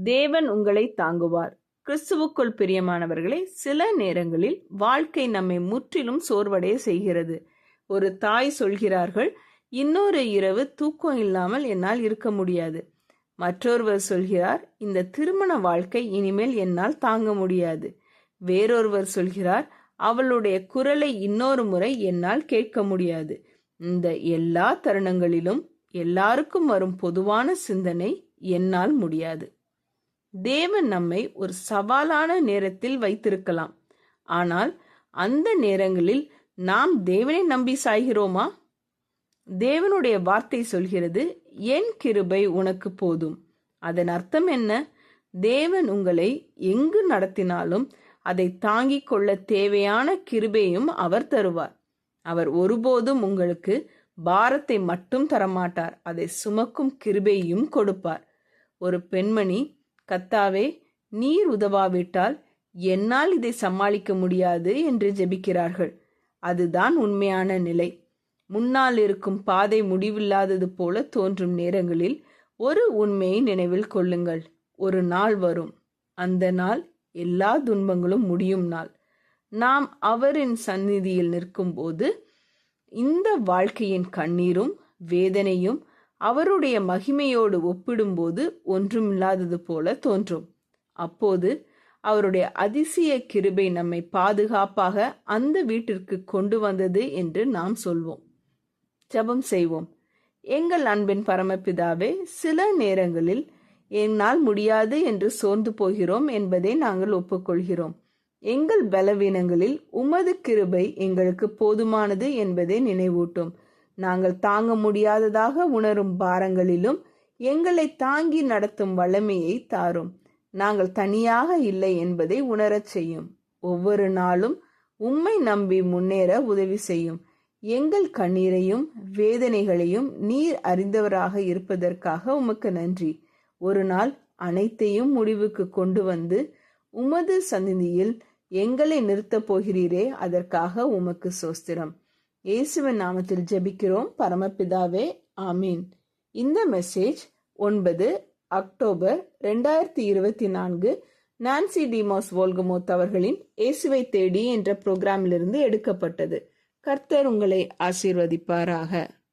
தேவன் உங்களை தாங்குவார். கிறிஸ்துவுக்குள் பிரியமானவர்களே, சில நேரங்களில் வாழ்க்கை நம்மை முற்றிலும் சோர்வடைய செய்கிறது. ஒரு தாய் சொல்கிறார்கள், இன்னொரு இரவு தூக்கம் இல்லாமல் என்னால் இருக்க முடியாது. மற்றொருவர் சொல்கிறார், இந்த திருமண வாழ்க்கை இனிமேல் என்னால் தாங்க முடியாது. வேறொருவர் சொல்கிறார், அவளுடைய குரலை இன்னொரு முறை என்னால் கேட்க முடியாது. இந்த எல்லா தருணங்களிலும் எல்லாருக்கும் வரும் பொதுவான சிந்தனை, என்னால் முடியாது. தேவன் நம்மை ஒரு சவாலான நேரத்தில் வைத்திருக்கலாம். ஆனால் அந்த நேரங்களில் நாம் தேவனை நம்பி சாய்கிறோமா? தேவனுடைய வார்த்தை சொல்கிறது, என் கிருபை உனக்கு போதும். அதன் அர்த்தம் என்ன? தேவன் உங்களை எங்கு நடத்தினாலும் அதை தாங்கிக் கொள்ள தேவையான கிருபையும் அவர் தருவார். அவர் ஒருபோதும் உங்களுக்கு பாரத்தை மட்டும் தரமாட்டார், அதை சுமக்கும் கிருபையும் கொடுப்பார். ஒரு பெண்மணி, கர்த்தாவே, நீர் உதவாவிட்டால் என்னால் இதை சமாளிக்க முடியாது என்று ஜெபிக்கிறார்கள். அதுதான் உண்மையான நிலை. முன்னால் இருக்கும் பாதை முடிவில்லாதது போல தோன்றும் நேரங்களில் ஒரு உண்மையை நினைவில் கொள்ளுங்கள். ஒரு நாள் வரும். அந்த நாள் எல்லா துன்பங்களும் முடியும் நாள். நாம் அவரின் சந்நிதியில் நிற்கும் போது இந்த வாழ்க்கையின் கண்ணீரும் வேதனையும் அவருடைய மகிமையோடு ஒப்பிடும்போது ஒன்றுமில்லாதது போல தோன்றும். அப்போது அவருடைய அதிசய கிருபை நம்மை பாதுகாப்பாக அந்த வீட்டிற்கு கொண்டு வந்தது என்று நாம் சொல்வோம். ஜெபம் செய்வோம். எங்கள் அன்பின் பரமபிதாவே, சில நேரங்களில் என்னால் முடியாது என்று சோர்ந்து போகிறோம் என்பதை நாங்கள் ஒப்புக்கொள்கிறோம். எங்கள் பலவீனங்களில் உமது கிருபை எங்களுக்கு போதுமானது என்பதை நினைவூட்டும். நாங்கள் தாங்க முடியாததாக உணரும் பாரங்களிலும் எங்களை தாங்கி நடத்தும் வல்லமையை தாரும். நாங்கள் தனியாக இல்லை என்பதை உணரச் செய்யும். ஒவ்வொரு நாளும் உம்மை நம்பி முன்னேற உதவி செய்யும். எங்கள் கண்ணீரையும் வேதனைகளையும் நீர் அறிந்தவராக இருப்பதற்காக உமக்கு நன்றி. ஒரு நாள் அனைத்தையும் முடிவுக்கு கொண்டு வந்து உமது சந்நிதியில் எங்களை நிறுத்தப் போகிறீரே, அதற்காக உமக்கு சோஸ்திரம். இயேசுவின் நாமத்தில் ஜெபிக்கிறோம் பரமபிதாவே, ஆமீன். இந்த மெசேஜ் 9 அக்டோபர் 2024 நான்சி டிமோஸ் வோல்கமோத் அவர்களின் இயேசுவை தேடி என்ற புரோகிராமிலிருந்து எடுக்கப்பட்டது. கர்த்தர் உங்களை ஆசீர்வதிப்பாராக.